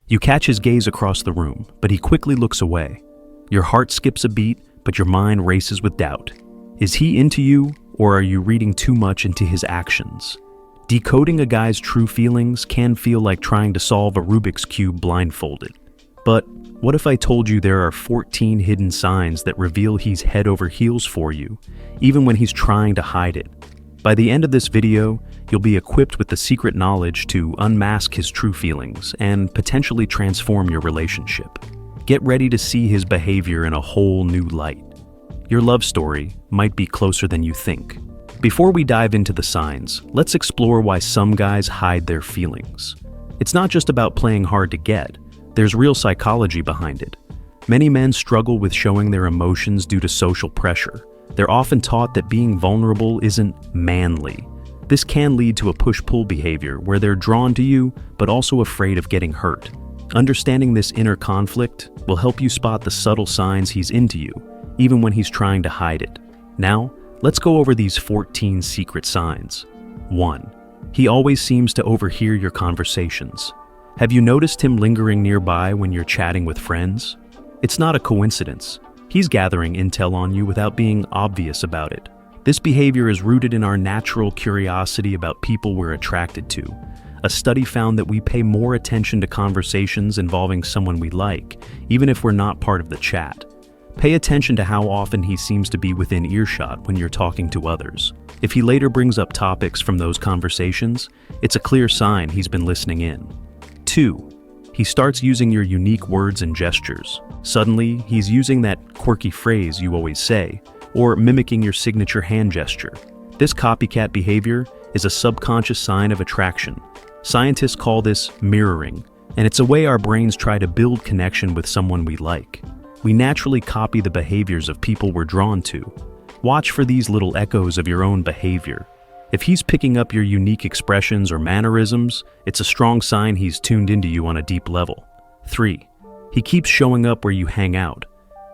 You catch his gaze across the room, but he quickly looks away. Your heart skips a beat, but your mind races with doubt. Is he into you, or are you reading too much into his actions? Decoding a guy's true feelings can feel like trying to solve a Rubik's Cube blindfolded. But what if I told you there are 14 hidden signs that reveal he's head over heels for you, even when he's trying to hide it? By the end of this video, you'll be equipped with the secret knowledge to unmask his true feelings and potentially transform your relationship. Get ready to see his behavior in a whole new light. Your love story might be closer than you think. Before we dive into the signs, let's explore why some guys hide their feelings. It's not just about playing hard to get. There's real psychology behind it. Many men struggle with showing their emotions due to social pressure. They're often taught that being vulnerable isn't manly. This can lead to a push-pull behavior where they're drawn to you, but also afraid of getting hurt. Understanding this inner conflict will help you spot the subtle signs he's into you, even when he's trying to hide it. Now, let's go over these 14 secret signs. 1. He always seems to overhear your conversations. Have you noticed him lingering nearby when you're chatting with friends? It's not a coincidence. He's gathering intel on you without being obvious about it. This behavior is rooted in our natural curiosity about people we're attracted to. A study found that we pay more attention to conversations involving someone we like, even if we're not part of the chat. Pay attention to how often he seems to be within earshot when you're talking to others. If he later brings up topics from those conversations, it's a clear sign he's been listening in. 2. He starts using your unique words and gestures. Suddenly, he's using that quirky phrase you always say, or mimicking your signature hand gesture. This copycat behavior is a subconscious sign of attraction. Scientists call this mirroring, and it's a way our brains try to build connection with someone we like. We naturally copy the behaviors of people we're drawn to. Watch for these little echoes of your own behavior. If he's picking up your unique expressions or mannerisms, it's a strong sign he's tuned into you on a deep level. 3. He keeps showing up where you hang out.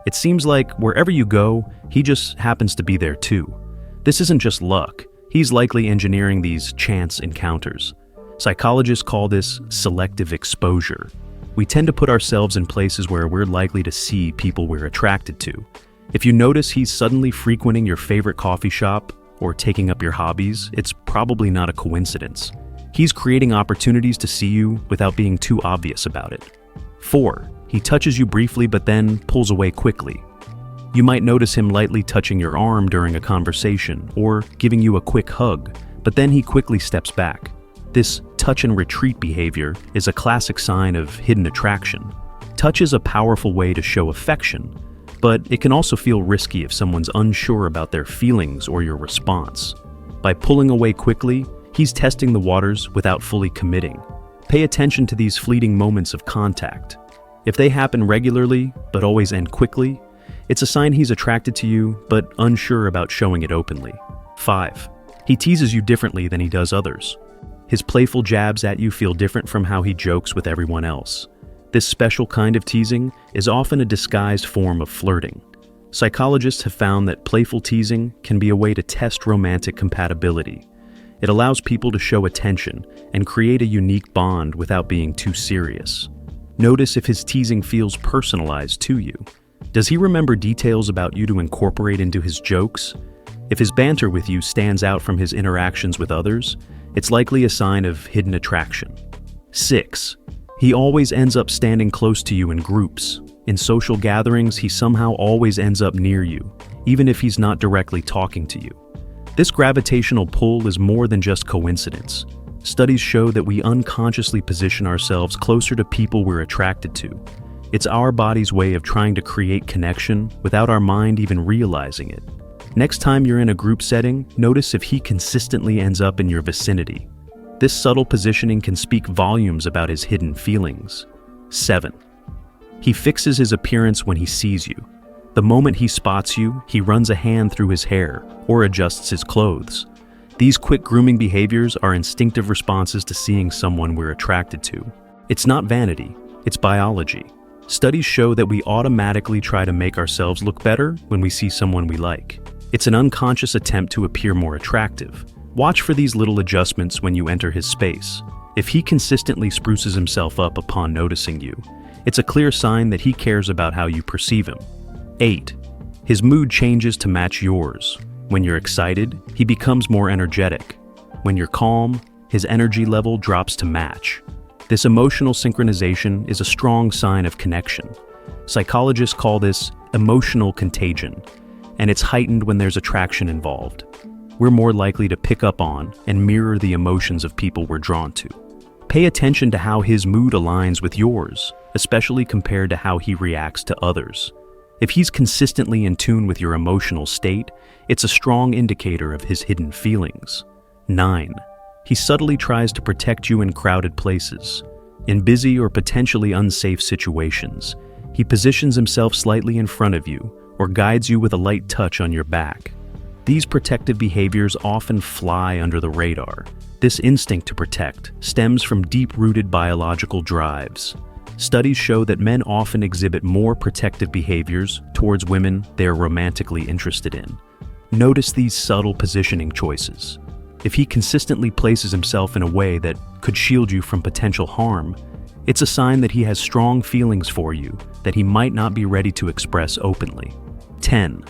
It seems like wherever you go, he just happens to be there too. This isn't just luck. He's likely engineering these chance encounters. Psychologists call this selective exposure. We tend to put ourselves in places where we're likely to see people we're attracted to. If you notice he's suddenly frequenting your favorite coffee shop or taking up your hobbies, it's probably not a coincidence. He's creating opportunities to see you without being too obvious about it. 4. He touches you briefly but then pulls away quickly. You might notice him lightly touching your arm during a conversation or giving you a quick hug, but then he quickly steps back. This touch and retreat behavior is a classic sign of hidden attraction. Touch is a powerful way to show affection, but it can also feel risky if someone's unsure about their feelings or your response. By pulling away quickly, he's testing the waters without fully committing. Pay attention to these fleeting moments of contact. If they happen regularly, but always end quickly, it's a sign he's attracted to you, but unsure about showing it openly. 5. He teases you differently than he does others. His playful jabs at you feel different from how he jokes with everyone else. This special kind of teasing is often a disguised form of flirting. Psychologists have found that playful teasing can be a way to test romantic compatibility. It allows people to show attention and create a unique bond without being too serious. Notice if his teasing feels personalized to you. Does he remember details about you to incorporate into his jokes? If his banter with you stands out from his interactions with others, it's likely a sign of hidden attraction. 6. He always ends up standing close to you in groups. In social gatherings, he somehow always ends up near you, even if he's not directly talking to you. This gravitational pull is more than just coincidence. Studies show that we unconsciously position ourselves closer to people we're attracted to. It's our body's way of trying to create connection without our mind even realizing it. Next time you're in a group setting, notice if he consistently ends up in your vicinity. This subtle positioning can speak volumes about his hidden feelings. 7. He fixes his appearance when he sees you. The moment he spots you, he runs a hand through his hair or adjusts his clothes. These quick grooming behaviors are instinctive responses to seeing someone we're attracted to. It's not vanity, it's biology. Studies show that we automatically try to make ourselves look better when we see someone we like. It's an unconscious attempt to appear more attractive. Watch for these little adjustments when you enter his space. If he consistently spruces himself up upon noticing you, it's a clear sign that he cares about how you perceive him. 8. His mood changes to match yours. When you're excited, he becomes more energetic. When you're calm, his energy level drops to match. This emotional synchronization is a strong sign of connection. Psychologists call this emotional contagion, and it's heightened when there's attraction involved. We're more likely to pick up on and mirror the emotions of people we're drawn to. Pay attention to how his mood aligns with yours, especially compared to how he reacts to others. If he's consistently in tune with your emotional state, it's a strong indicator of his hidden feelings. 9. He subtly tries to protect you in crowded places. In busy or potentially unsafe situations, he positions himself slightly in front of you or guides you with a light touch on your back. These protective behaviors often fly under the radar. This instinct to protect stems from deep-rooted biological drives. Studies show that men often exhibit more protective behaviors towards women they are romantically interested in. Notice these subtle positioning choices. If he consistently places himself in a way that could shield you from potential harm, it's a sign that he has strong feelings for you that he might not be ready to express openly. 10.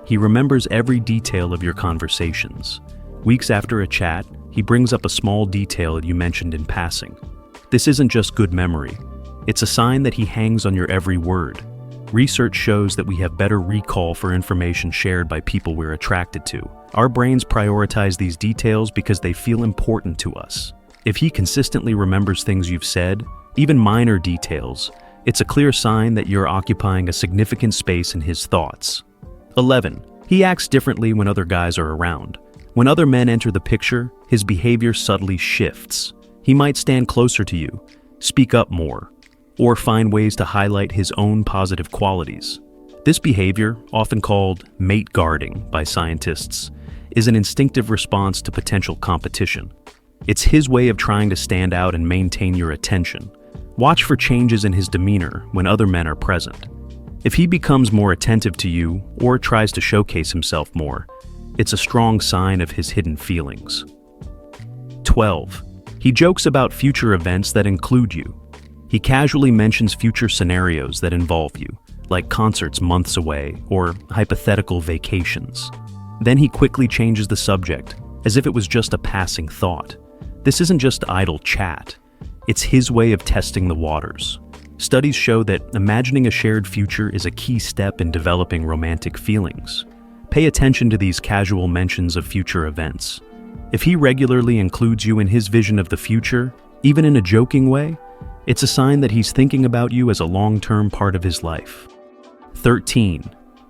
He remembers every detail of your conversations. Weeks after a chat, he brings up a small detail you mentioned in passing. This isn't just good memory. It's a sign that he hangs on your every word. Research shows that we have better recall for information shared by people we're attracted to. Our brains prioritize these details because they feel important to us. If he consistently remembers things you've said, even minor details, it's a clear sign that you're occupying a significant space in his thoughts. 11. He acts differently when other guys are around. When other men enter the picture, his behavior subtly shifts. He might stand closer to you, speak up more, or find ways to highlight his own positive qualities. This behavior, often called mate guarding by scientists, is an instinctive response to potential competition. It's his way of trying to stand out and maintain your attention. Watch for changes in his demeanor when other men are present. If he becomes more attentive to you or tries to showcase himself more, it's a strong sign of his hidden feelings. 12. He jokes about future events that include you. He casually mentions future scenarios that involve you, like concerts months away or hypothetical vacations. Then he quickly changes the subject, as if it was just a passing thought. This isn't just idle chat. It's his way of testing the waters. Studies show that imagining a shared future is a key step in developing romantic feelings. Pay attention to these casual mentions of future events. If he regularly includes you in his vision of the future, even in a joking way, it's a sign that he's thinking about you as a long-term part of his life. 13.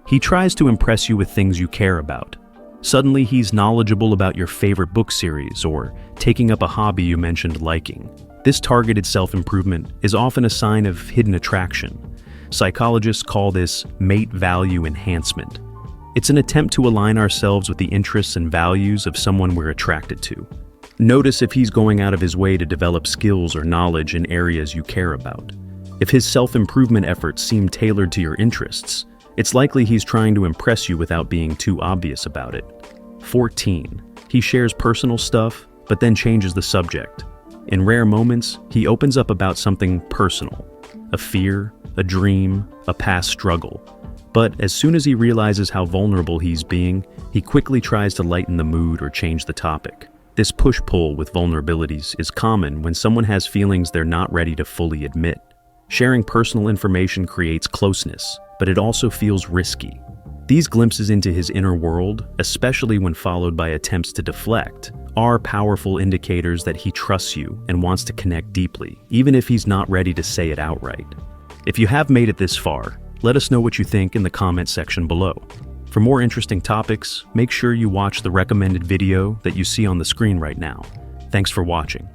He tries to impress you with things you care about. Suddenly, he's knowledgeable about your favorite book series or taking up a hobby you mentioned liking. This targeted self-improvement is often a sign of hidden attraction. Psychologists call this mate value enhancement. It's an attempt to align ourselves with the interests and values of someone we're attracted to. Notice if he's going out of his way to develop skills or knowledge in areas you care about. If his self-improvement efforts seem tailored to your interests, it's likely he's trying to impress you without being too obvious about it. 14. He shares personal stuff, but then changes the subject. In rare moments, he opens up about something personal, a fear, a dream, a past struggle. But as soon as he realizes how vulnerable he's being, he quickly tries to lighten the mood or change the topic. This push-pull with vulnerabilities is common when someone has feelings they're not ready to fully admit. Sharing personal information creates closeness, but it also feels risky. These glimpses into his inner world, especially when followed by attempts to deflect, are powerful indicators that he trusts you and wants to connect deeply, even if he's not ready to say it outright. If you have made it this far, let us know what you think in the comment section below. For more interesting topics, make sure you watch the recommended video that you see on the screen right now. Thanks for watching.